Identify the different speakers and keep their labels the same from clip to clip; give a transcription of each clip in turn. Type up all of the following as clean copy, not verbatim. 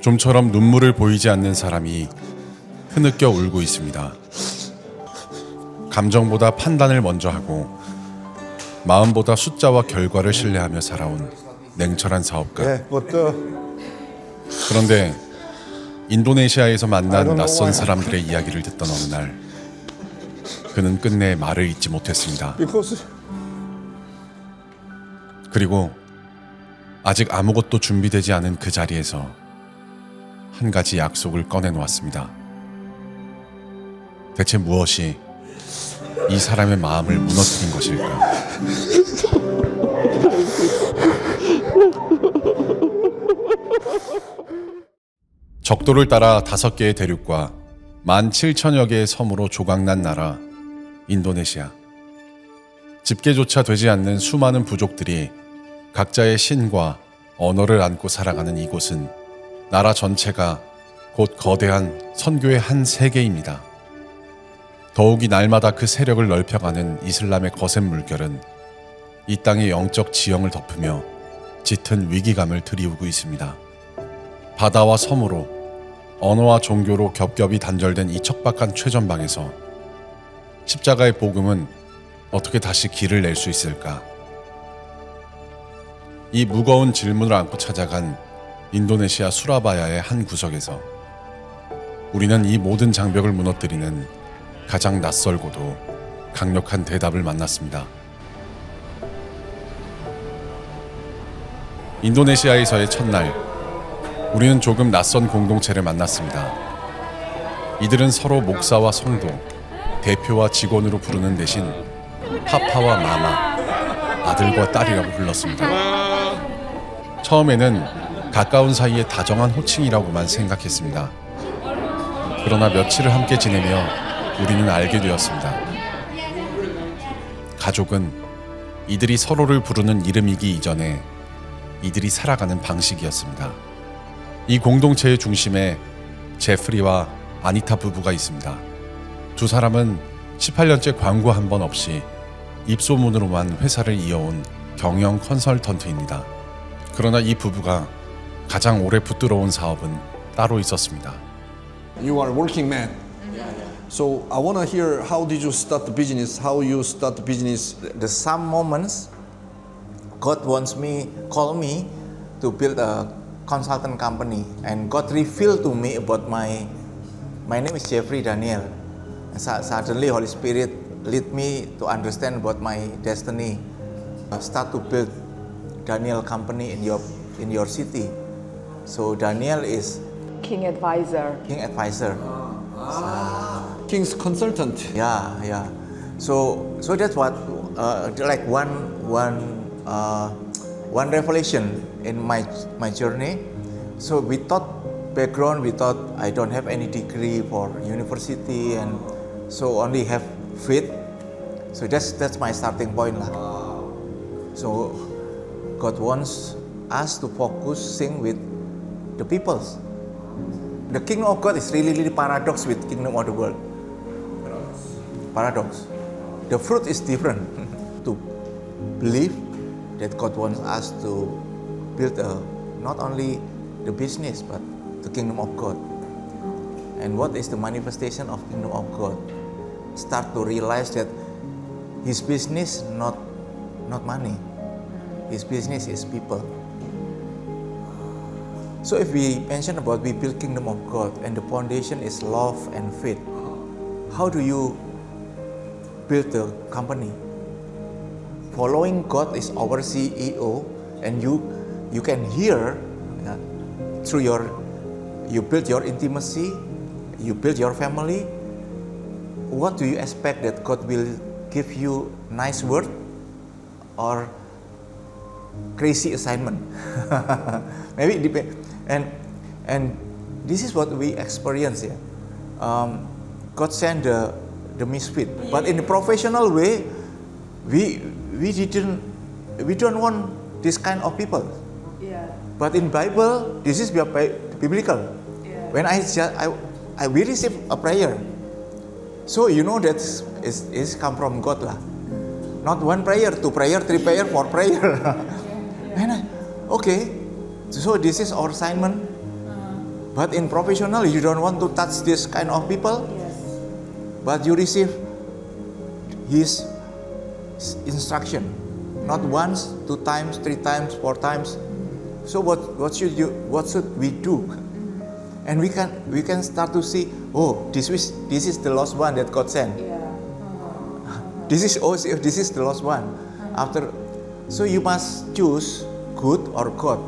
Speaker 1: 좀처럼 눈물을 보이지 않는 사람이 흐느껴 울고 있습니다. 감정보다 판단을 먼저 하고 마음보다 숫자와 결과를 신뢰하며 살아온 냉철한 사업가. 그런데 인도네시아에서 만난 낯선 사람들의 이야기를 듣던 어느 날 그는 끝내 말을 잇지 못했습니다. 그리고 아직 아무것도 준비되지 않은 그 자리에서 한 가지 약속을 꺼내놓았습니다. 대체 무엇이 이 사람의 마음을 무너뜨린 것일까? 적도를 따라 5개의 대륙과 17,000여 개의 섬으로 조각난 나라 인도네시아. 집계조차 되지 않는 수많은 부족들이 각자의 신과 언어를 안고 살아가는 이곳은 나라 전체가 곧 거대한 선교의 한 세계입니다. 더욱이 날마다 그 세력을 넓혀가는 이슬람의 거센 물결은 이 땅의 영적 지형을 덮으며 짙은 위기감을 드리우고 있습니다. 바다와 섬으로 언어와 종교로 겹겹이 단절된 이 척박한 최전방에서 십자가의 복음은 어떻게 다시 길을 낼 수 있을까? 이 무거운 질문을 안고 찾아간 인도네시아 수라바야의 한 구석에서 우리는 이 모든 장벽을 무너뜨리는 가장 낯설고도 강력한 대답을 만났습니다. 인도네시아에서의 첫날, 우리는 조금 낯선 공동체를 만났습니다. 이들은 서로 목사와 성도, 대표와 직원으로 부르는 대신 파파와 마마, 아들과 딸이라고 불렀습니다. 처음에는 가까운 사이의 다정한 호칭이라고만 생각했습니다. 그러나 며칠을 함께 지내며 우리는 알게 되었습니다. 가족은 이들이 서로를 부르는 이름이기 이전에 이들이 살아가는 방식이었습니다. 이 공동체의 중심에 제프리와 아니타 부부가 있습니다. 두 사람은 18년째 광고 한 번 없이 입소문으로만 회사를 이어온 경영 컨설턴트입니다. 그러나 이 부부가 가장 오래 붙들어온 사업은 따로 있었습니다.
Speaker 2: You are a working man. So I want to hear how did you start the business? How you start the business?
Speaker 3: There's some moments God wants me, call me to build a consultant company, and God revealed to me about my name is Jeffrey Daniel. And suddenly Holy Spirit lead me to understand about my destiny. Start to build Daniel company in your city. So Daniel is
Speaker 4: King Advisor.
Speaker 3: King Advisor.
Speaker 2: King's consultant.
Speaker 3: Yeah. So that's what like one revelation in my journey. So we thought I don't have any degree for university, and so only have faith. So that's my starting point lah. So God wants us to focusing with the peoples. The kingdom of God is really paradox with kingdom of the world. Paradox. The fruit is different. To believe that God wants us to build not only the business but the kingdom of God. And what is the manifestation of kingdom of God? Start to realize that His business not money. His business is people. So if we mention about we build kingdom of God and the foundation is love and faith, how do you build the company? Following God is our CEO, and you can hear through you build your intimacy, you build your family. What do you expect that God will give you nice word or crazy assignment? Maybe it depends. And this is what we experience here. God sent the misfit, but in the professional way, we don't want this kind of people.
Speaker 4: Yeah.
Speaker 3: But in Bible, this is biblical.
Speaker 4: Yeah.
Speaker 3: When we receive a prayer, so you know that is come from God lah. Not one prayer, two prayer, three prayer, four prayer. And okay, so this is our assignment. But in professional, you don't want to touch this kind of people.
Speaker 4: Yes.
Speaker 3: But you receive his instruction, not once, 2 times, 3 times, 4 times. So what should we do? And we can start to see, oh, this is the last one that God sent.
Speaker 4: Yeah.
Speaker 3: This is the last one. After, so you must choose good or God.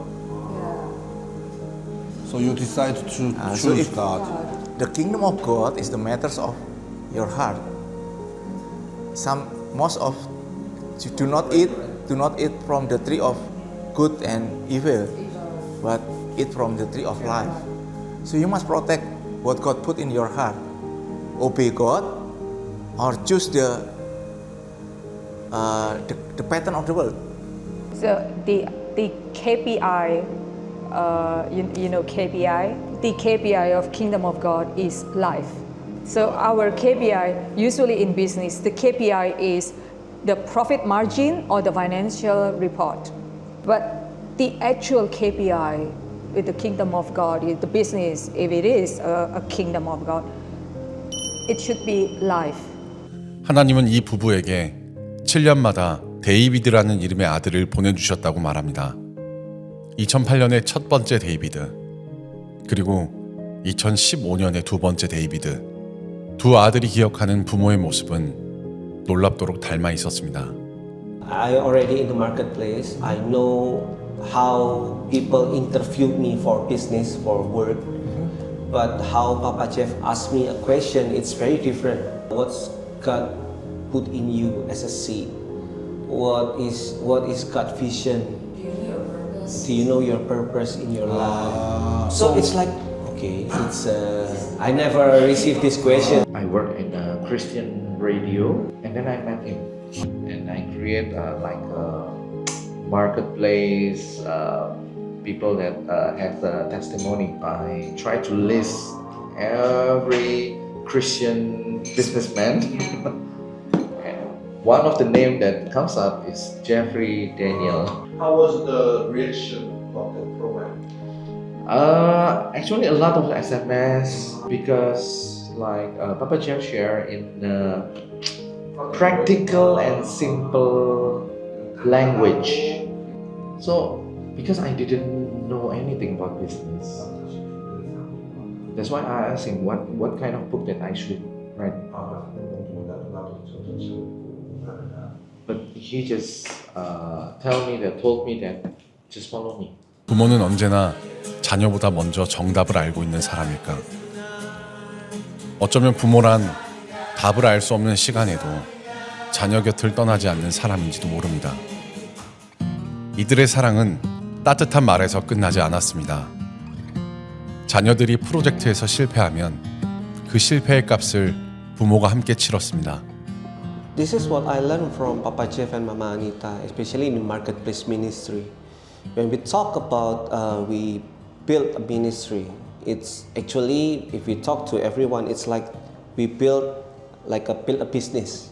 Speaker 2: So you decide to
Speaker 3: So
Speaker 2: choose
Speaker 3: if
Speaker 2: God.
Speaker 3: the kingdom of God is the matters of your heart. Most of you do not eat from the tree of good and evil, but eat from the tree of life. So you must protect what God put in your heart. Obey God, or choose the pattern of the world.
Speaker 4: So the KPI, you know KPI. The KPI of Kingdom of God is life. So our KPI, usually in business, the KPI is the profit margin or the financial report. But the actual KPI with the Kingdom of God is the business. If it is a Kingdom of God, it should be life.
Speaker 1: 하나님은 이 부부에게 7년마다 데이비드라는 이름의 아들을 보내주셨다고 말합니다. 2008년에 첫 번째 데이비드, 그리고 2015년에 두 번째 데이비드. 두 아들이 기억하는 부모의 모습은 놀랍도록 닮아 있었습니다.
Speaker 5: I already in the marketplace. I know how people interviewed me for business, for work. But how Papa Jeff asked me a question, it's very different. What's God put in you as a seed? What is God's vision? Do you know your purpose in your life? So it's like, okay, it's I never received this question.
Speaker 6: I work in a Christian radio, and then I met him, and I create like a marketplace. People that have a testimony. I try to list every Christian businessman. And one of the name that comes up is Jeffrey Daniel.
Speaker 7: How was the reaction of the program?
Speaker 6: Actually, a lot of SMS because like Papa Jeff share in practical and simple language. So because I didn't know anything about business, that's why I asked him what kind of book that I should write. But he just told me that just follow me.
Speaker 1: 부모는 언제나 자녀보다 먼저 정답을 알고 있는 사람일까? 어쩌면 부모란 답을 알 수 없는 시간에도 자녀 곁을 떠나지 않는 사람인지도 모릅니다. 이들의 사랑은 따뜻한 말에서 끝나지 않았습니다. 자녀들이 프로젝트에서 실패하면 그 실패의 값을 부모가 함께 치렀습니다.
Speaker 5: This is what I learned from Papa Jeff and Mama Anita, especially in the marketplace ministry. When we talk about we build a ministry, it's actually, if we talk to everyone, it's like we build a business.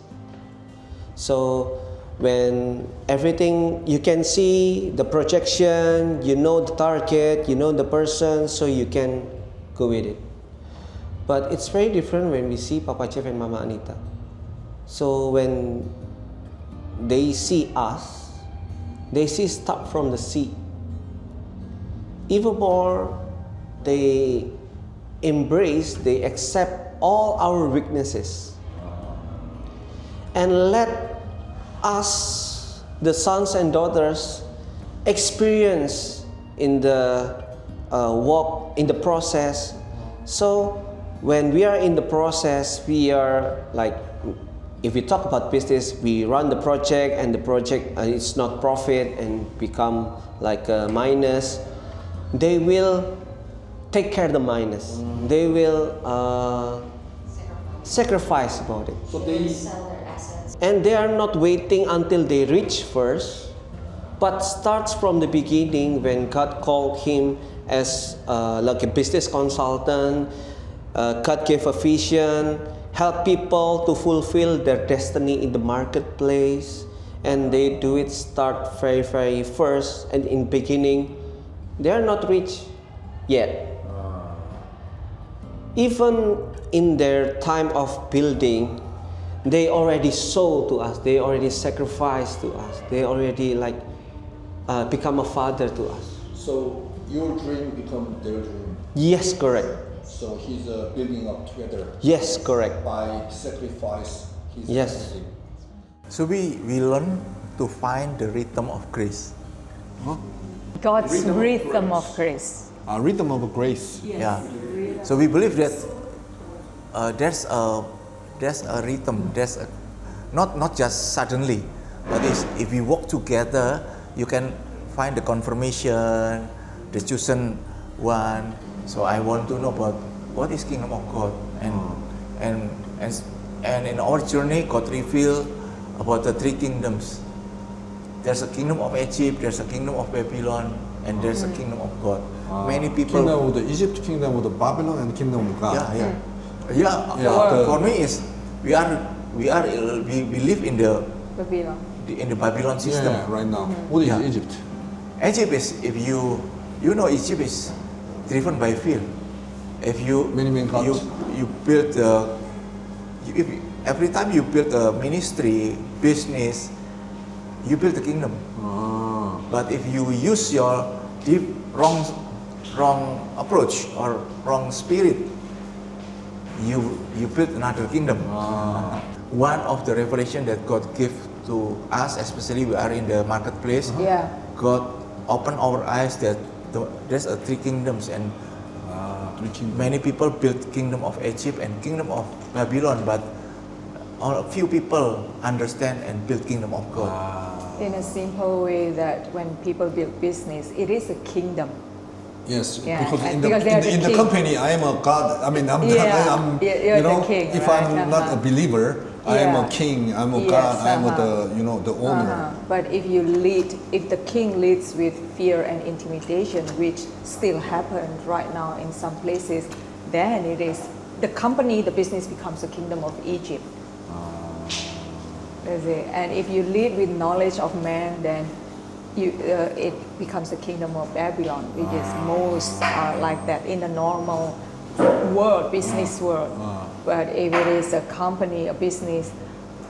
Speaker 5: So when everything, you can see the projection, you know the target, you know the person, so you can go with it. But it's very different when we see Papa Jeff and Mama Anita. So when they see us, they see start from the seed. Even more, they embrace, they accept all our weaknesses. And let us, the sons and daughters, experience in the walk, in the process. So when we are in the process, we are like, if we talk about business, we run the project and the project it's not profit and become like a minus. They will take care of the minus. They will sacrifice about it.
Speaker 7: So they
Speaker 5: And they are not waiting until they reach first, but starts from the beginning when God called him as like a business consultant. God gave a vision, help people to fulfill their destiny in the marketplace, and they do it start very, very first and in beginning. They are not rich yet, even in their time of building, they already sold to us, they already sacrificed to us, they already become a father to us.
Speaker 7: So your dream become their dream.
Speaker 5: Yes, correct.
Speaker 7: So he's building up together
Speaker 5: Yes, correct.
Speaker 7: by sacrifice his
Speaker 5: Yes.
Speaker 7: everything.
Speaker 3: So we learn to find the rhythm of grace.
Speaker 4: God's rhythm of grace.
Speaker 2: Rhythm of grace.
Speaker 3: Yeah. So we believe that there's a rhythm. Not just suddenly, but if we walk together, you can find the confirmation, the chosen one. So I want to know about what is kingdom of God, and in our journey, God revealed about the three kingdoms. There's a kingdom of Egypt, there's a kingdom of Babylon, and there's a kingdom of God. Many people.
Speaker 2: Kingdom of the Egypt, kingdom of the Babylon, and kingdom of God.
Speaker 3: Yeah. For me is we live in the
Speaker 4: Babylon.
Speaker 3: Babylon system.
Speaker 2: Yeah, right now. What is
Speaker 3: Yeah.
Speaker 2: Egypt?
Speaker 3: Egypt is, if you know, Egypt is driven by fear. If you
Speaker 2: Many gods.
Speaker 3: you build every time you build a ministry business, you build a kingdom. But if you use your wrong approach or wrong spirit, you build another kingdom. One of the revelation that God gave to us, especially we are in the marketplace,
Speaker 4: Yeah.
Speaker 3: God opened our eyes that there's three kingdoms, and many people build kingdom of Egypt and kingdom of Babylon, but a few people understand and build kingdom of God.
Speaker 4: In a simple way, that when people build business, it is a kingdom.
Speaker 2: Yes,
Speaker 4: Yeah,
Speaker 2: because
Speaker 4: and
Speaker 2: in the
Speaker 4: because they are the
Speaker 2: in the
Speaker 4: king.
Speaker 2: company, I am a god. I mean, I'm
Speaker 4: Yeah,
Speaker 2: I'm
Speaker 4: you're
Speaker 2: you know,
Speaker 4: the king,
Speaker 2: if
Speaker 4: right?
Speaker 2: I'm not a believer, I am a
Speaker 4: Yeah.
Speaker 2: king. I'm a
Speaker 4: Yes,
Speaker 2: god. I'm
Speaker 4: uh-huh.
Speaker 2: the owner.
Speaker 4: But if the king leads with fear and intimidation, which still happens right now in some places, then it is the company, the business becomes a kingdom of Egypt. That's it. And if you lead with knowledge of man, then it becomes a kingdom of Babylon, which is most like that in the normal world, business world. But if it is a company, a business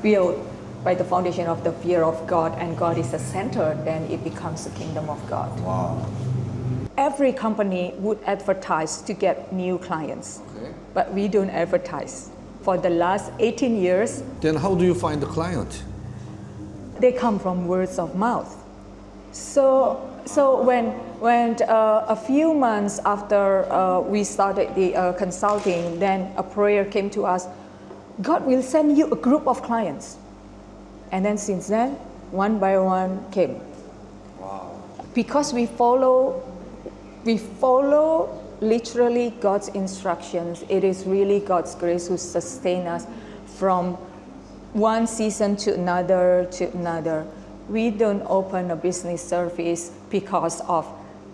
Speaker 4: built by the foundation of the fear of God, and God is the center, then it becomes the kingdom of God.
Speaker 2: Wow.
Speaker 4: Every company would advertise to get new clients, but we don't advertise. For the last 18 years,
Speaker 2: Then how do you find the client?
Speaker 4: they come from words of mouth. So when a few months after we started the consulting, then a prayer came to us, God will send you a group of clients. And then since then, one by one came. Wow. Because we follow literally God's instructions. It is really God's grace who sustains us from one season to another to another. We don't open a business service because of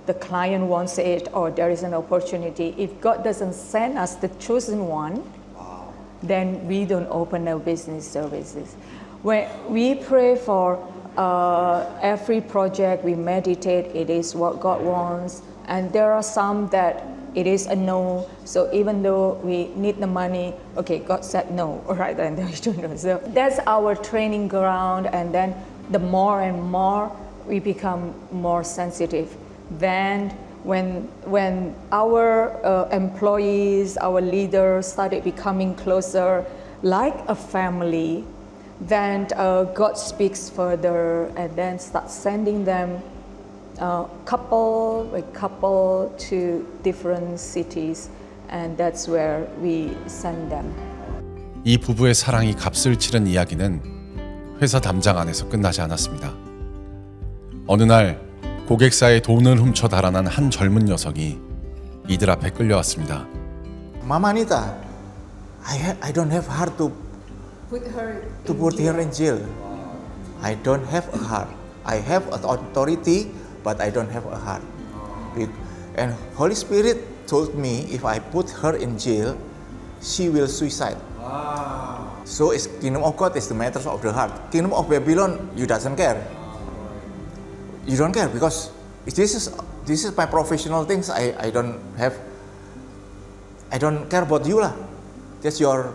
Speaker 4: the client wants it or there is an opportunity. If God doesn't send us the chosen one, then we don't open our business services. When we pray for every project, we meditate, it is what God wants. And there are some that it is a no. So even though we need the money, okay, God said no, all right, then we don't know. So that's our training ground. And then the more and more we become more sensitive. Then when our employees, our leaders started becoming closer, like a family, then God speaks further and then starts sending them couple by couple to different cities, and that's where we send them.
Speaker 1: 이 부부의 사랑이 값을 치른 이야기는 회사 담장 안에서 끝나지 않았습니다. 어느 날 고객사의 돈을 훔쳐 달아난 한 젊은 녀석이 이들 앞에 끌려왔습니다.
Speaker 3: Mama Anita, I don't have heart to put her in jail. I don't have a heart. I have authority, but I don't have a heart. And Holy Spirit told me if I put her in jail, she will suicide. So it's kingdom of God is the matter of the heart. Kingdom of Babylon, you doesn't care. You don't care because this is my professional things. I don't have I don't care about you lah. That's your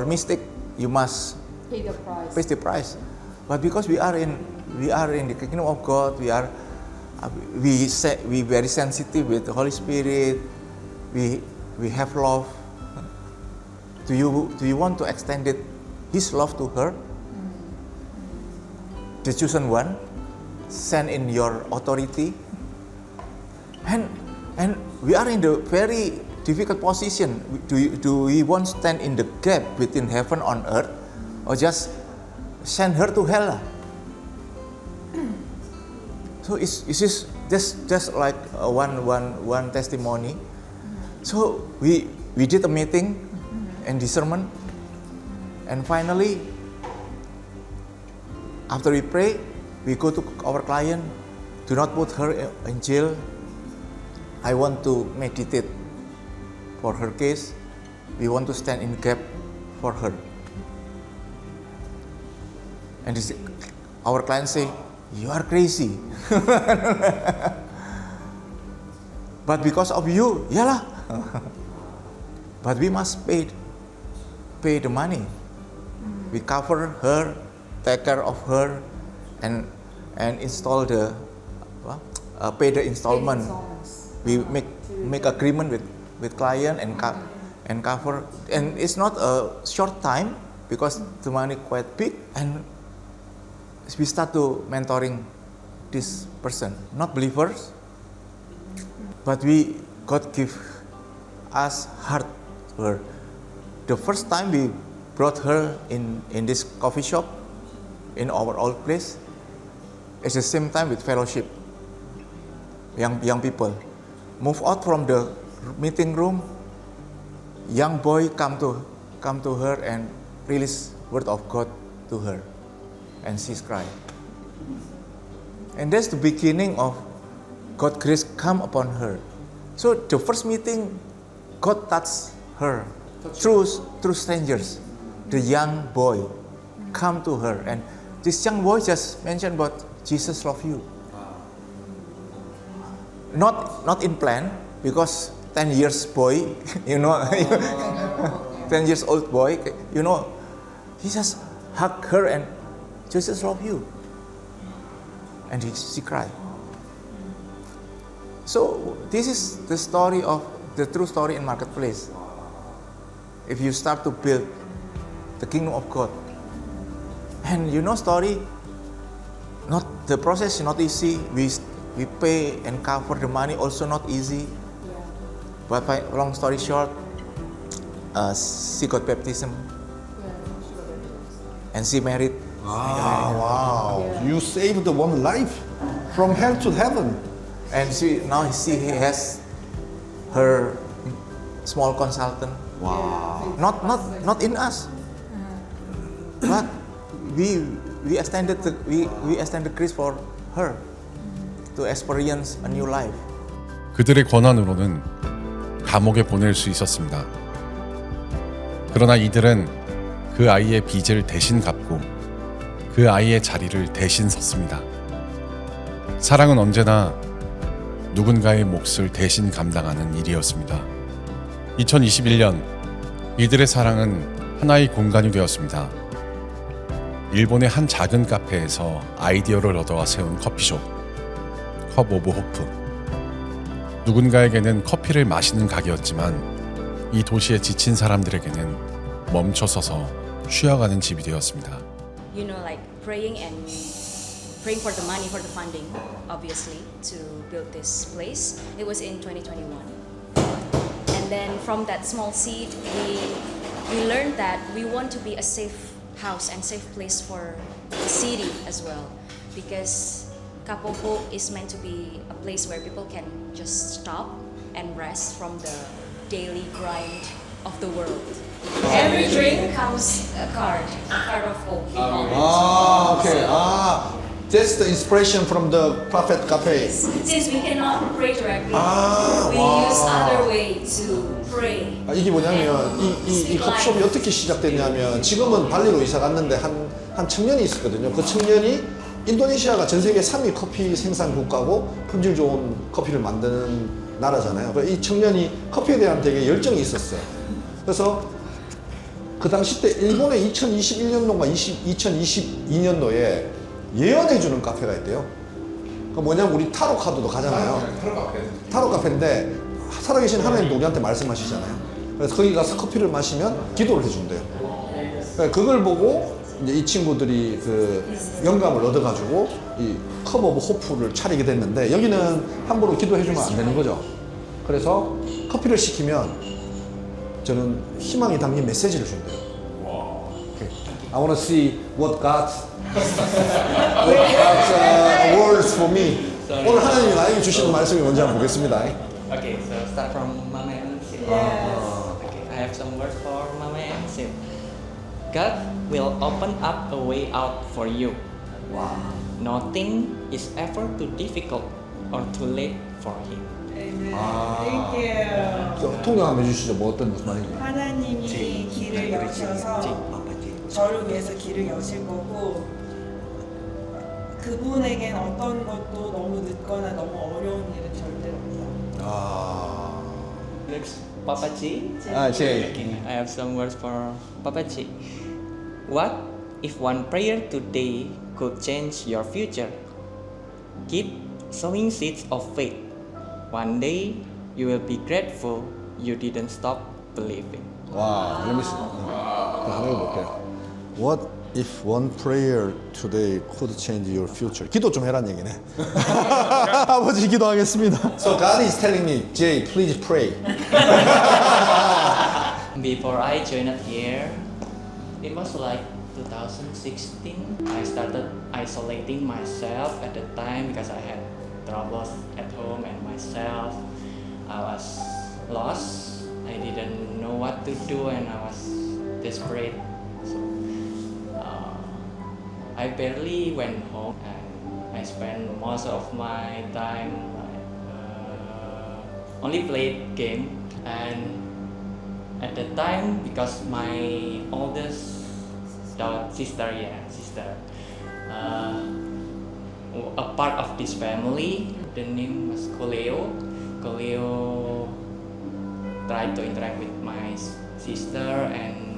Speaker 3: mistake. You must
Speaker 4: Pay the price.
Speaker 3: pay the price. But because we are in the kingdom of God, we very sensitive with the Holy Spirit. We have love. Do you want to extend His love to her? The chosen one, send in your authority, and we are in the very difficult position. Do we want to stand in the gap between heaven on earth, or just send her to hell? So it's just like one testimony. So we did a meeting and discernment, and finally, after we pray, we go to our client. Do not put her in jail. I want to meditate for her case. We want to stand in gap for her. And our client say, "You are crazy." But because of you, yalah. But we must pay the money. We cover her, take care of her, and install pay the installment. We make agreement with client and cover. And it's not a short time because the money quite big, and we start to mentoring this person, not believers, but God give us heart to her. The first time we brought her in this coffee shop, in our old place, it's the same time with fellowship. Young people move out from the meeting room. Young boy come to her and release word of God to her, and she's crying. And that's the beginning of God's grace come upon her. So the first meeting, God touched her through strangers. The young boy come to her, and this young boy just mentioned about Jesus love you. Not in plan, because 10 years boy, 10 years old boy, he just hug her and Jesus love you. And she cried. So this is the story of the true story in Marketplace. If you start to build the kingdom of God, and story, the process is not easy. We pay and cover the money also not easy. But long story short, she got baptism, and she married.
Speaker 2: Wow. You saved one life from hell to heaven.
Speaker 3: And now she has her small consultant.
Speaker 2: Wow.
Speaker 3: Not in us, but we extended the grace for her to experience a new life.
Speaker 1: 그들의 권한으로는 감옥에 보낼 수 있었습니다. 그러나 이들은 그 아이의 빚을 대신 갚고 그 아이의 자리를 대신 섰습니다. 사랑은 언제나 누군가의 몫을 대신 감당하는 일이었습니다. 2021년 이들의 사랑은 하나의 공간이 되었습니다. 일본의 한 작은 카페에서 아이디어를 얻어와 세운 커피숍, 컵 오브 호프. 누군가에게는 커피를 마시는 가게였지만 이 도시에 지친 사람들에게는 멈춰서서 쉬어가는 집이 되었습니다.
Speaker 8: Like praying for the money for the funding, obviously, to build this place. It was in 2021. And then from that small seed, we learned that we want to be a safe house and safe place for the city as well, because Kapopo is meant to be a place where people can just stop and rest from the daily grind of the world. Every drink comes a card of hope.
Speaker 2: Okay. That's the inspiration from the Prophet Cafe.
Speaker 8: Since we cannot pray directly, we use other way to pray.
Speaker 2: 이게 뭐냐면 이 커피숍이 어떻게 시작됐냐면 지금은 발리로 이사 갔는데 한 청년이 있었거든요. 그 청년이 인도네시아가 전 세계 3위 커피 생산 국가고 품질 좋은 커피를 만드는 나라잖아요. 그래서 이 청년이 커피에 대한 되게 열정이 있었어요. 그래서 그 당시 때 일본의 2021년도인가 2022년도에 예언해주는 카페가 있대요. 그 뭐냐면 우리 타로 카드도 가잖아요. 타로 카페인데 살아계신 하나님도 우리한테 말씀하시잖아요. 그래서 거기 가서 커피를 마시면 기도를 해준대요. 그러니까 그걸 보고 이제 이 친구들이 그 영감을 얻어가지고 이 컵 오브 호프를 차리게 됐는데 여기는 함부로 기도해주면 안 되는 거죠. 그래서 커피를 시키면 저는 희망이 담긴 메시지를 준대요. Okay. I want to see what God's words for me. 오늘 하나님이 나에게 주시는 말씀이 뭔지 한번 보겠습니다.
Speaker 9: Okay, so start from Mama Ansil. Okay, I have some words for Mama Ansil. God will open up a way out for you. Wow. Nothing is ever too difficult or too late for Him.
Speaker 2: 통역 한번 해주시죠. 뭐 어떤 무슨 말인지.
Speaker 10: 하나님이 길을 여셔서 저를 위해서 길을 여실 거고 그분에겐 어떤 것도 너무 늦거나 너무 어려운 일은 절대로 없다.
Speaker 9: Next, Papa G.
Speaker 2: Jay.
Speaker 9: Okay, I have some words for Papa G. What if one prayer today could change your future? Keep sowing seeds of faith. One day you will be grateful you didn't stop believing.
Speaker 2: 와, let me see. 한번 해볼게요. What if one prayer today could change your future? 기도 좀 해란 얘기네. 아버지 기도하겠습니다. So God is telling me, Jay, please pray.
Speaker 9: Before I joined here, it was like 2016. I started isolating myself at the time because I had troubles at home and myself. I was lost. I didn't know what to do and I was desperate. So I barely went home and I spent most of my time only played game. And at the time, because my oldest sister, a part of this family, the name was Koleo. Koleo tried to interact with my sister and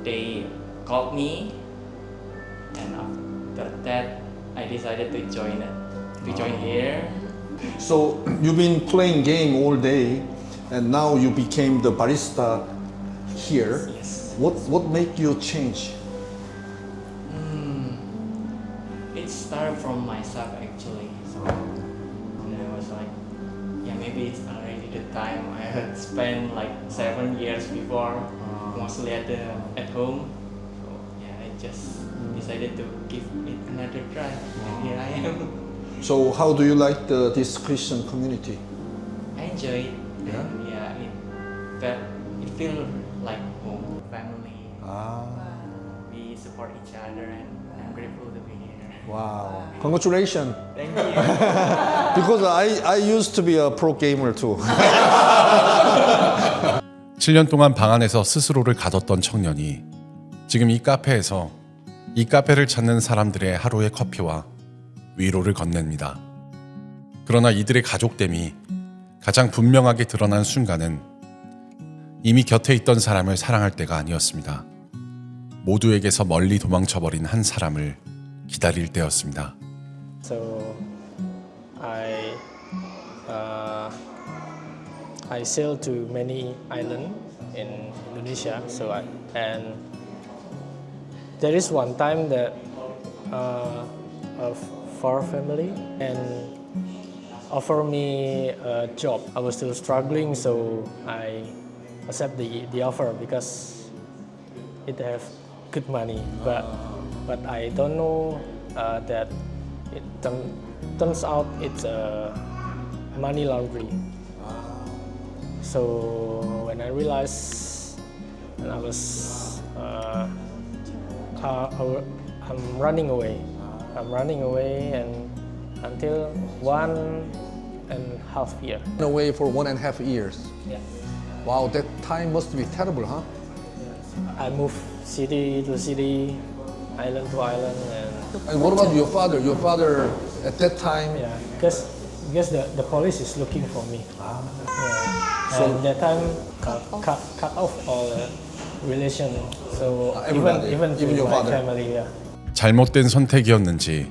Speaker 9: they called me, and after that I decided to join here.
Speaker 2: So you've been playing game all day, and now you became the barista here.
Speaker 9: Yes.
Speaker 2: What made you change?
Speaker 9: It started from myself actually. So and I was like, yeah, maybe it's already the time. I had spent like 7 years before, mostly at home. So yeah, I just decided to give it another try. And here I am.
Speaker 2: So how do you like this Christian community?
Speaker 9: I enjoy it. And yeah, it feels like home, family. We support each other, and I'm grateful to be here.
Speaker 2: Wow! Congratulations.
Speaker 9: Thank you.
Speaker 2: Because I used to be a pro gamer too.
Speaker 1: 7년 동안 방 안에서 스스로를 가뒀던 청년이 지금 이 카페에서 이 카페를 찾는 사람들의 하루의 커피와 위로를 건넵니다. 그러나 이들의 가족됨이 가장 분명하게 드러난 순간은 이미 곁에 있던 사람을 사랑할 때가 아니었습니다. 모두에게서 멀리 도망쳐버린 한 사람을 기다릴 때였습니다.
Speaker 11: So I sailed to many islands in Indonesia. And there is one time that for family and offer me a job. I was still struggling, so I accept the offer because it have good money. But I don't know that it turns out it's a money laundry. So when I realized, and I was I'm running away. And until 1.5 years.
Speaker 2: Away for 1.5 years.
Speaker 11: Yeah.
Speaker 2: Wow, that time must be terrible, huh?
Speaker 11: I moved city to city, island to island,
Speaker 2: And what about your father? Your father at that time?
Speaker 11: yeah, because because the police is looking for me. Yeah. And that time cut off all relation. So
Speaker 2: everybody,
Speaker 11: even to
Speaker 2: even your
Speaker 11: my
Speaker 2: father.
Speaker 11: family, yeah.
Speaker 1: 잘못된 선택이었는지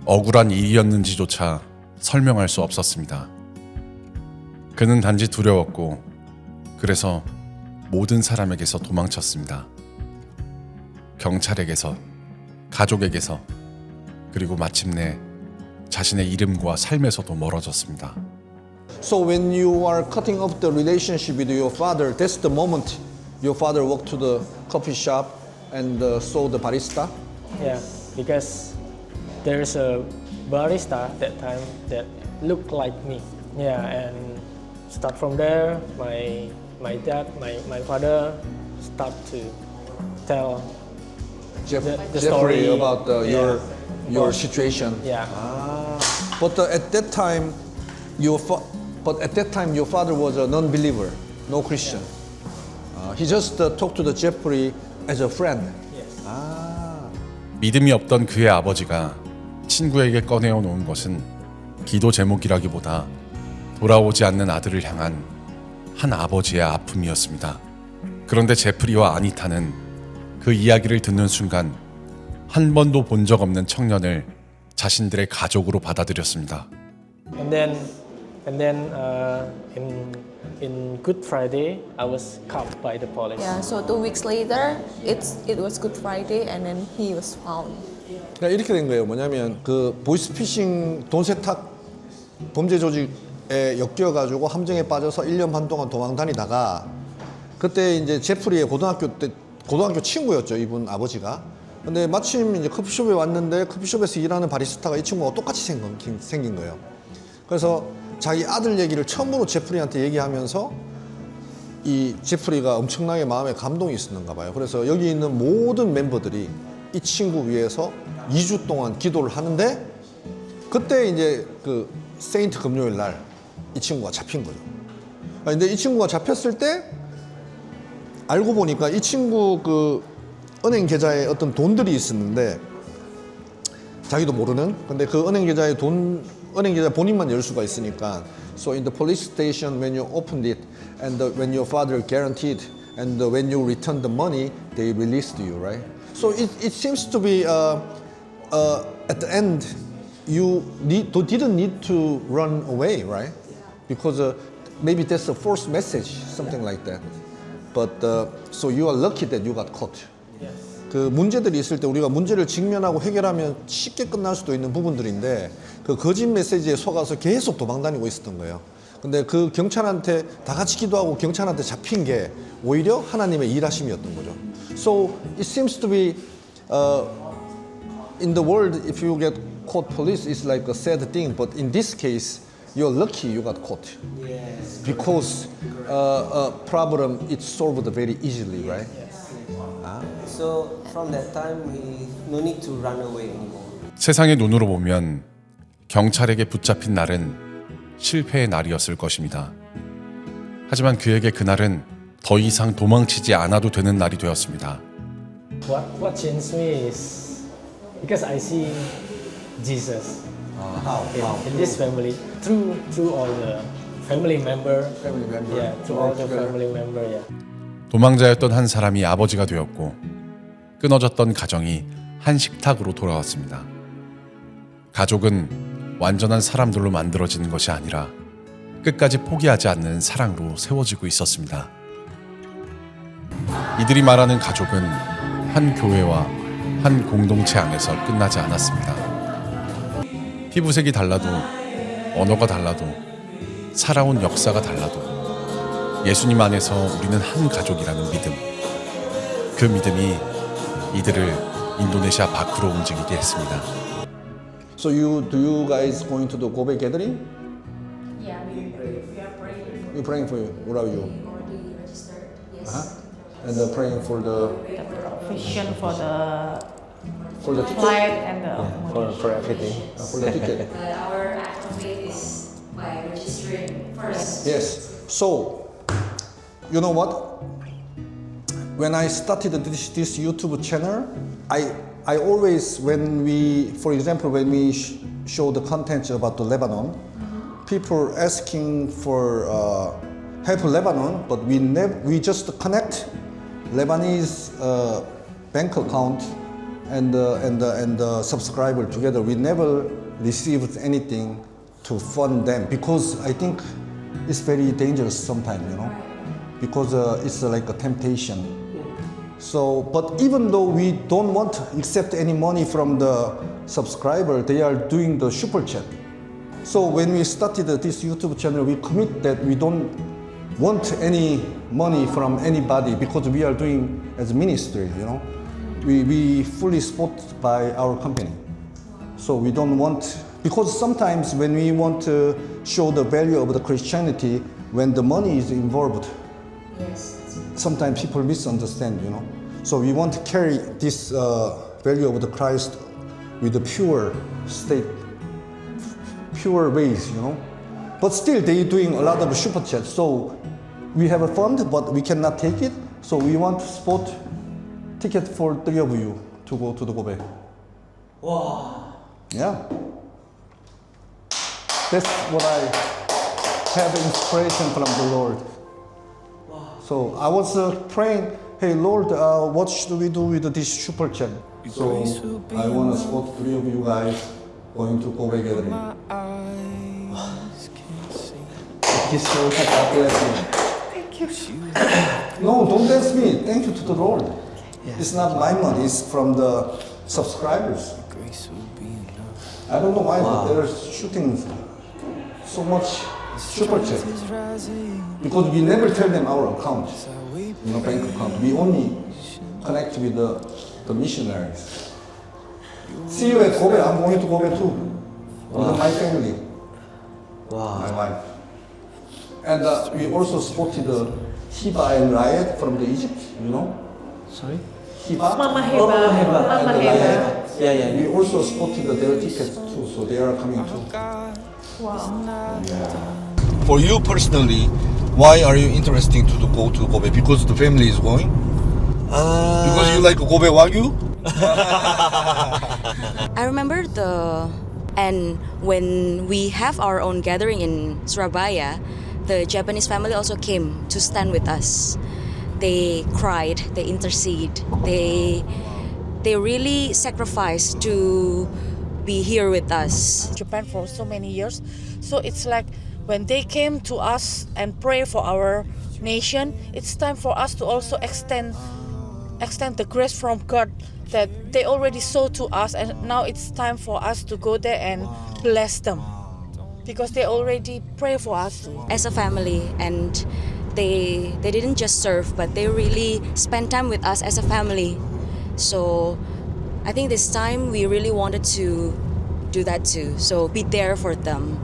Speaker 1: 억울한 일이었는지조차 설명할 수 없었습니다. 그는 단지 두려웠고 그래서 모든 사람에게서 도망쳤습니다. 경찰에게서, 가족에게서, 그리고 마침내 자신의 이름과 삶에서도 멀어졌습니다.
Speaker 2: So when you are cutting off the relationship with your father, that's the moment your father walked to the coffee shop and saw the barista?
Speaker 11: Yeah, because there's a barista that time that looked like me. Yeah, and start from there, my dad, my father start to tell the
Speaker 2: Jeffrey
Speaker 11: story
Speaker 2: about your
Speaker 11: About-
Speaker 2: situation.
Speaker 11: Yeah.
Speaker 2: But at that time, your father was a non-believer, no Christian. He just talked to the Jeffrey as a friend.
Speaker 11: Yes.
Speaker 1: 믿음이 없던 그의 아버지가 친구에게 꺼내어 놓은 것은 기도 제목이라기보다 돌아오지 않는 아들을 향한 한 아버지의 아픔이었습니다. 그런데 제프리와 아니타는 그 이야기를 듣는 순간 한 번도 본 적 없는 청년을 자신들의 가족으로 받아들였습니다.
Speaker 11: And then in Good Friday, I was caught by the police.
Speaker 12: Yeah, so 2 weeks later, it was Good Friday, and then he was found.
Speaker 2: 그러니까 이렇게 된 거예요. 뭐냐면 그 보이스피싱 돈 세탁 범죄 조직에 엮여 가지고 함정에 빠져서 1년 반 동안 도망 다니다가 그때 이제 제프리의 고등학교 친구였죠, 이분 아버지가. 근데 마침 이제 커피숍에 왔는데 커피숍에서 일하는 바리스타가 이 친구가 똑같이 생긴 거예요. 그래서 자기 아들 얘기를 처음으로 제프리한테 얘기하면서 이 제프리가 엄청나게 마음에 감동이 있었는가 봐요. 그래서 여기 있는 모든 멤버들이 이 친구 위해서 2주 동안 기도를 하는데 그때 이제 그 세인트 금요일 날 이 친구가 잡힌 거죠. 근데 이 친구가 잡혔을 때 알고 보니까 이 친구 그 은행 계좌에 어떤 돈들이 있었는데 자기도 모르는, 근데 그 은행 계좌에 은행 계좌 본인만 열 수가 있으니까 so in the police station when you opened it and when your father guaranteed and when you returned the money they released you, right? So it seems to be at the end you didn't need to run away, right? Because maybe that's a false message, something like that. But so you are lucky that you got caught. 그 문제들이 있을 때 우리가 문제를 직면하고 해결하면 쉽게 끝날 수도 있는 부분들인데 그 거짓 메시지에 속아서 계속 도망다니고 있었던 거예요. 근데 그 경찰한테 다 같이 기도하고 경찰한테 잡힌 게 오히려 하나님의 일하심이었던 거죠. So it seems to be in the world if you get caught police it's like a sad thing, but in this case you're lucky you got caught. Yes. Because a problem it's solved very easily, right?
Speaker 5: So from that time, we no need to run away anymore.
Speaker 1: 세상의 눈으로 보면 경찰에게 붙잡힌 날은 실패의 날이었을 것입니다. 하지만 그에게 그날은 더 이상 도망치지 않아도 되는 날이 되었습니다.
Speaker 11: What changed me is because I see Jesus in this family through all the family member. Yeah, through all the family member. Yeah.
Speaker 1: 도망자였던 한 사람이 아버지가 되었고 끊어졌던 가정이 한 식탁으로 돌아왔습니다. 가족은 완전한 사람들로 만들어지는 것이 아니라 끝까지 포기하지 않는 사랑으로 세워지고 있었습니다. 이들이 말하는 가족은 한 교회와 한 공동체 안에서 끝나지 않았습니다. 피부색이 달라도 언어가 달라도 살아온 역사가 달라도 예수님 안에서 우리는 한 가족이라는 믿음, 그 믿음이 이들을 인도네시아 밖으로 움직이게 했습니다.
Speaker 2: So do you guys going to the Gobe gathering?
Speaker 8: Yeah, we are praying.
Speaker 2: We're praying for you. What are you?
Speaker 8: Already registered. Yes.
Speaker 2: And praying for the
Speaker 10: Vision for the
Speaker 2: ticket.
Speaker 10: flight and the
Speaker 5: For everything.
Speaker 2: For the ticket.
Speaker 8: Our act of faith is by registering first.
Speaker 2: Yes. So, you know what? When I started this YouTube channel, I always, for example, when we show the content about the Lebanon, people asking for help Lebanon, but we just connect Lebanese bank account and the subscriber together. We never received anything to fund them because I think it's very dangerous sometimes, you know, because it's like a temptation. So, but even though we don't want to accept any money from the subscriber, they are doing the super chat. So when we started this YouTube channel, we commit that we don't want any money from anybody because we are doing as ministry, you know. We fully supported by our company. So we don't want, because sometimes when we want to show the value of the Christianity, when the money is involved, sometimes people misunderstand, you know. So we want to carry this value of the Christ with the pure state, pure ways, you know. But still they doing a lot of super chats. So we have a fund, but we cannot take it. So we want to support ticket for 3 of you to go to the Kobe.
Speaker 5: Wow.
Speaker 2: Yeah. That's what I have inspiration from the Lord. So I was praying, hey Lord, what should we do with this super chat? So I want to support 3 of you guys going to Kobe gathering. Thank you so much. God bless you.
Speaker 12: Thank you.
Speaker 2: No, don't ask me. Thank you to the Lord. It's not my money, it's from the subscribers. I don't know why, but they're shooting so much super chat. Because we never tell them our account, you know, bank account. We only connect with the missionaries. See you at Kobe. I'm going to Kobe too. With my family.
Speaker 5: Wow.
Speaker 2: My wife. And we also supported Hiba and Riot from the Egypt, you know?
Speaker 5: Sorry?
Speaker 2: Hiba?
Speaker 12: Mama Heba.
Speaker 5: Oh, Mama Heba.
Speaker 12: Mama
Speaker 2: And
Speaker 12: Heba.
Speaker 2: Riot.
Speaker 5: Yeah.
Speaker 2: We also supported their tickets too, so they are coming too.
Speaker 12: Wow.
Speaker 2: For you personally, why are you interested to go to Kobe? Because the family is going? Because you like Kobe Wagyu?
Speaker 8: I remember and when we have our own gathering in Surabaya, the Japanese family also came to stand with us. They cried, they intercede, they really sacrificed to be here with us.
Speaker 10: Japan for so many years, so it's like when they came to us and pray for our nation, it's time for us to also extend the grace from God that they already saw to us, and now it's time for us to go there and bless them because they already pray for us
Speaker 8: As a family, and they didn't just serve, but they really spent time with us as a family. So I think this time we really wanted to do that too. So be there for them.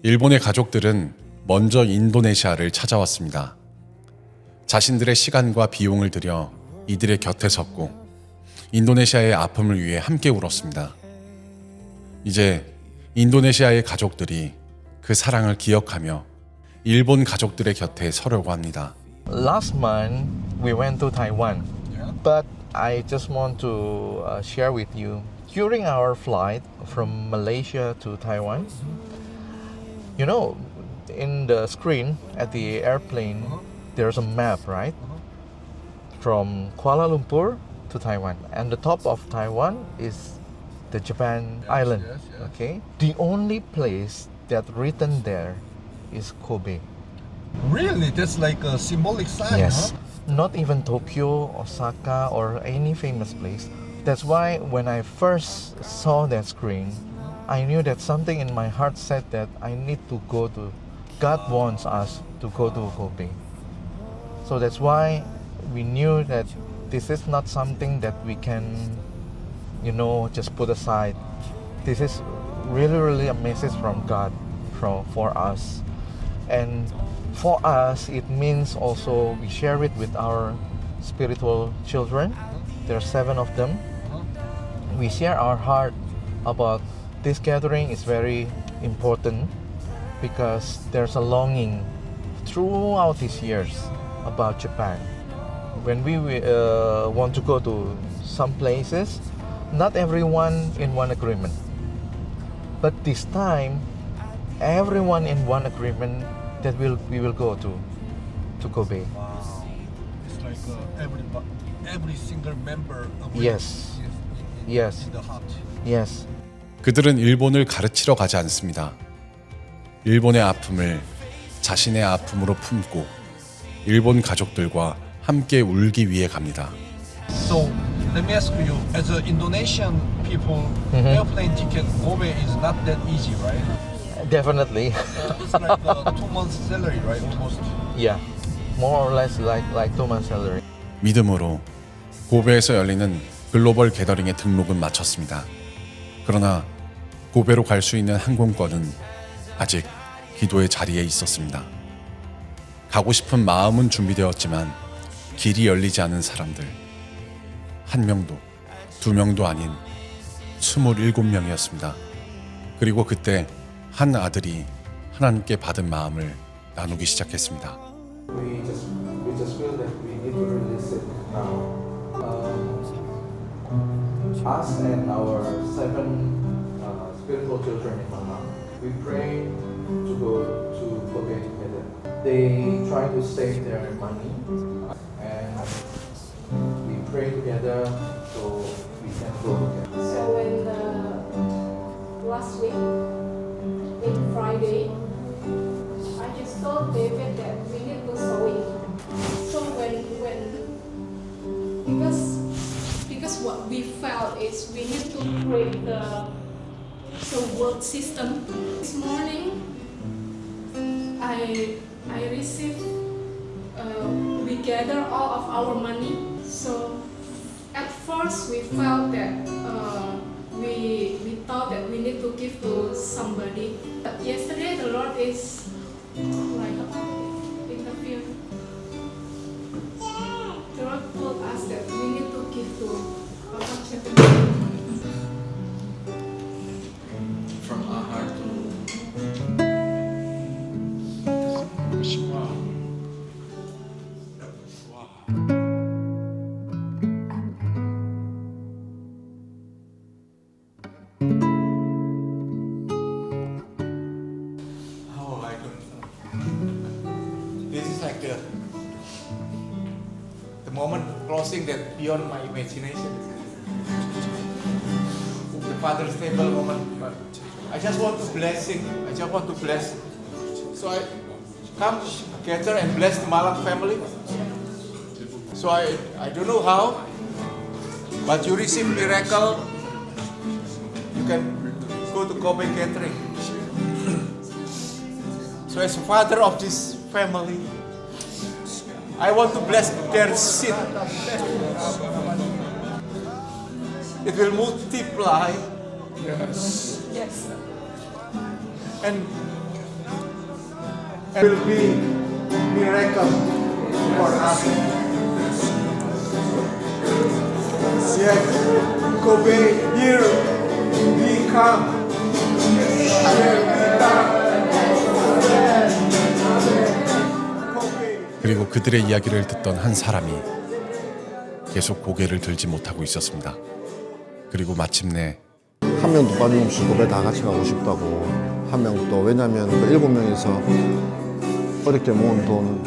Speaker 1: 일본의 가족들은 먼저 인도네시아를 찾아왔습니다. 자신들의 시간과 비용을 들여 이들의 곁에 섰고 인도네시아의 아픔을 위해 함께 울었습니다. 이제 인도네시아의 가족들이 그 사랑을 기억하며 일본 가족들의 곁에 서려고 합니다.
Speaker 6: Last month we went to Taiwan, but I just want to share with you during our flight from Malaysia to Taiwan. You know, in the screen at the airplane, there's a map, right? From Kuala Lumpur to Taiwan, and the top of Taiwan is the Japan island. Okay, the only place that written there is Kobe.
Speaker 2: Really? That's like a symbolic sign,
Speaker 6: Yes. Not even Tokyo, Osaka, or any famous place. That's why when I first saw that screen, I knew that something in my heart said that I need to go to, God wants us to go to Kobe. So that's why we knew that this is not something that we can, just put aside. This is really a message from God for us. And for us, it means also we share it with our spiritual children. There are 7 of them. We share our heart about this gathering is very important because there's a longing throughout these years about Japan. When we want to go to some places, not everyone in one agreement. But this time, everyone in one agreement that we will go to Kobe.
Speaker 2: Wow. It's like every single member
Speaker 6: Yes. Yes.
Speaker 2: in the heart.
Speaker 6: Yes.
Speaker 1: 그들은 일본을 가르치러 가지 않습니다. 일본의 아픔을 자신의 아픔으로 품고 일본 가족들과 함께 울기 위해 갑니다.
Speaker 2: So let me ask you, as an Indonesian people, airplane ticket Kobe is not that easy, right?
Speaker 6: Definitely.
Speaker 2: It's like 2 months salary, right? Almost.
Speaker 6: Yeah. More or less like 2 months salary.
Speaker 1: 믿음으로 고베에서 열리는 글로벌 게더링에 등록은 마쳤습니다. 그러나 고베로 갈 수 있는 항공권은 아직 기도의 자리에 있었습니다. 가고 싶은 마음은 준비되었지만 길이 열리지 않은 사람들, 1명도 2명도 아닌 27명이었습니다. 그리고 그때 한 아들이 하나님께 받은 마음을 나누기 시작했습니다.
Speaker 3: We just feel that we need to release it now. Us and our 7 spiritual children in Manam, we pray to go to Kobe together. They try to save their money, and we pray together so we can go together.
Speaker 13: So when last week, in Friday, I just told David that we need to sewing. So because what we felt is we need to create the work system. This morning, I received we gather all of our money. So at first we felt that we thought that we need to give to somebody. But yesterday the Lord is like interview. The Lord told us that we need to give to Papa Jeff.
Speaker 3: From our heart to
Speaker 6: This is like the moment closing that beyond my imagination. The Father's table moment. But I just want to bless him. I just want to bless. So I come gather and bless the Malak family. So I don't know how, but you receive miracle. You can go to Kobe Catering. So as father of this family, I want to bless their seed. It will multiply.
Speaker 13: Yes.
Speaker 6: And will be miracle for us. Yes, Kobe, here we come.
Speaker 1: 그리고 그들의 이야기를 듣던 한 사람이 계속 고개를 들지 못하고 있었습니다. 그리고 마침내
Speaker 2: 한 명도 빠짐없이 고베 다 같이 가고 싶다고. 한 명 또 왜냐면 그 7명이서 어렵게 모은 돈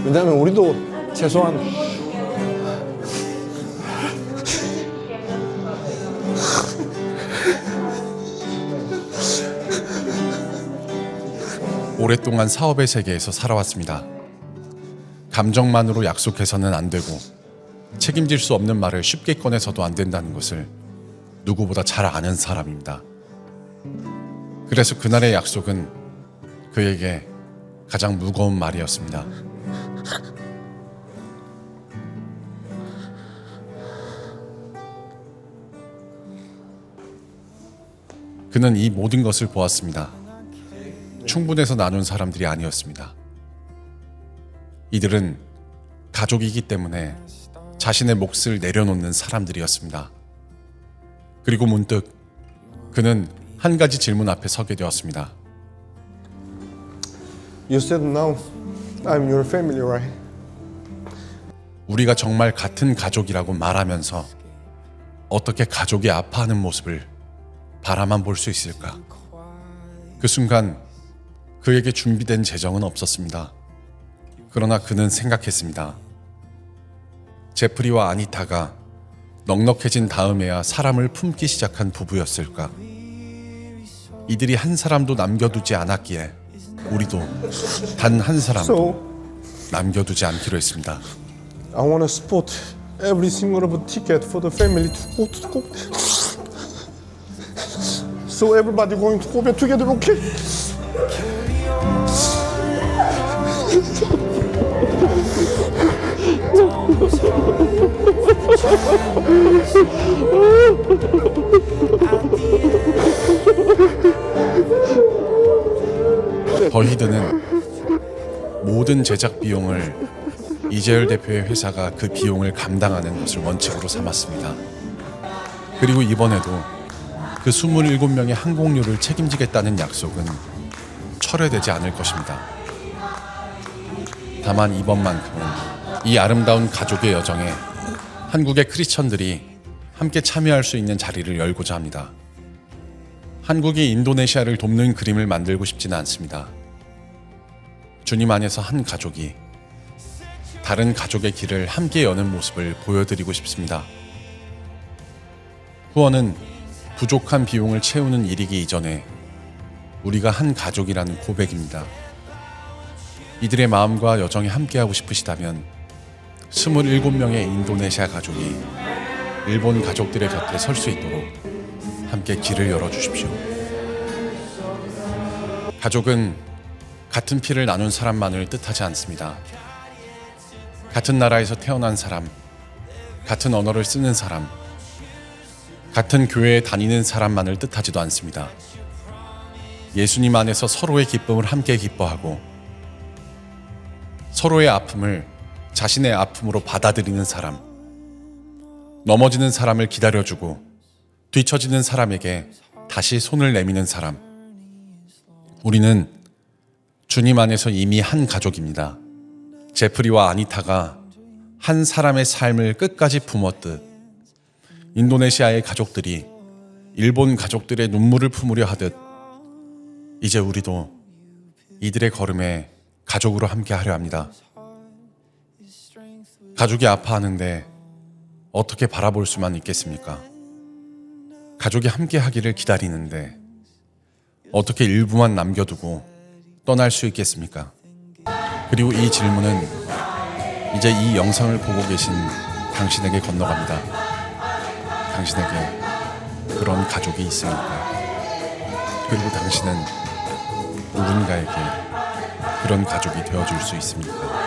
Speaker 2: 왜냐면 우리도 최소한
Speaker 1: 오랫동안 사업의 세계에서 살아왔습니다. 감정만으로 약속해서는 안 되고 책임질 수 없는 말을 쉽게 꺼내서도 안 된다는 것을 누구보다 잘 아는 사람입니다. 그래서 그날의 약속은 그에게 가장 무거운 말이었습니다. 그는 이 모든 것을 보았습니다. 충분해서 나눈 사람들이 아니었습니다. 이들은 가족이기 때문에 자신의 몫을 내려놓는 사람들이었습니다. 그리고 문득 그는 한 가지 질문 앞에 서게 되었습니다.
Speaker 2: You said now I'm your family, right?
Speaker 1: 우리가 정말 같은 가족이라고 말하면서 어떻게 가족이 아파하는 모습을 바라만 볼 수 있을까? 그 순간 그에게 준비된 재정은 없었습니다. 그러나 그는 생각했습니다. 제프리와 아니타가 넉넉해진 다음에야 사람을 품기 시작한 부부였을까? 이들이 한 사람도 남겨두지 않았기에 우리도 단 한 사람도 남겨두지 않기로 했습니다.
Speaker 14: I want to spot every single of ticket for the family to go to Kobe. So everybody going to Kobe together, okay?
Speaker 1: 더히드는 모든 제작 비용을 이재열 대표의 회사가 그 비용을 감당하는 것을 원칙으로 삼았습니다. 그리고 이번에도 그 27명의 항공료를 책임지겠다는 약속은 철회되지 않을 것입니다. 다만 이번만큼은 이 아름다운 가족의 여정에 한국의 크리스천들이 함께 참여할 수 있는 자리를 열고자 합니다. 한국이 인도네시아를 돕는 그림을 만들고 싶지는 않습니다. 주님 안에서 한 가족이 다른 가족의 길을 함께 여는 모습을 보여드리고 싶습니다. 후원은 부족한 비용을 채우는 일이기 이전에 우리가 한 가족이라는 고백입니다. 이들의 마음과 여정에 함께하고 싶으시다면 27명의 인도네시아 가족이 일본 가족들의 곁에 설 수 있도록 함께 길을 열어주십시오. 가족은 같은 피를 나눈 사람만을 뜻하지 않습니다. 같은 나라에서 태어난 사람, 같은 언어를 쓰는 사람, 같은 교회에 다니는 사람만을 뜻하지도 않습니다. 예수님 안에서 서로의 기쁨을 함께 기뻐하고 서로의 아픔을 자신의 아픔으로 받아들이는 사람, 넘어지는 사람을 기다려주고 뒤처지는 사람에게 다시 손을 내미는 사람. 우리는 주님 안에서 이미 한 가족입니다. 제프리와 아니타가 한 사람의 삶을 끝까지 품었듯 인도네시아의 가족들이 일본 가족들의 눈물을 품으려 하듯 이제 우리도 이들의 걸음에 가족으로 함께 하려 합니다. 가족이 아파하는데 어떻게 바라볼 수만 있겠습니까? 가족이 함께 하기를 기다리는데 어떻게 일부만 남겨두고 떠날 수 있겠습니까? 그리고 이 질문은 이제 이 영상을 보고 계신 당신에게 건너갑니다. 당신에게 그런 가족이 있습니까? 그리고 당신은 누군가에게 그런 가족이 되어줄 수 있습니까?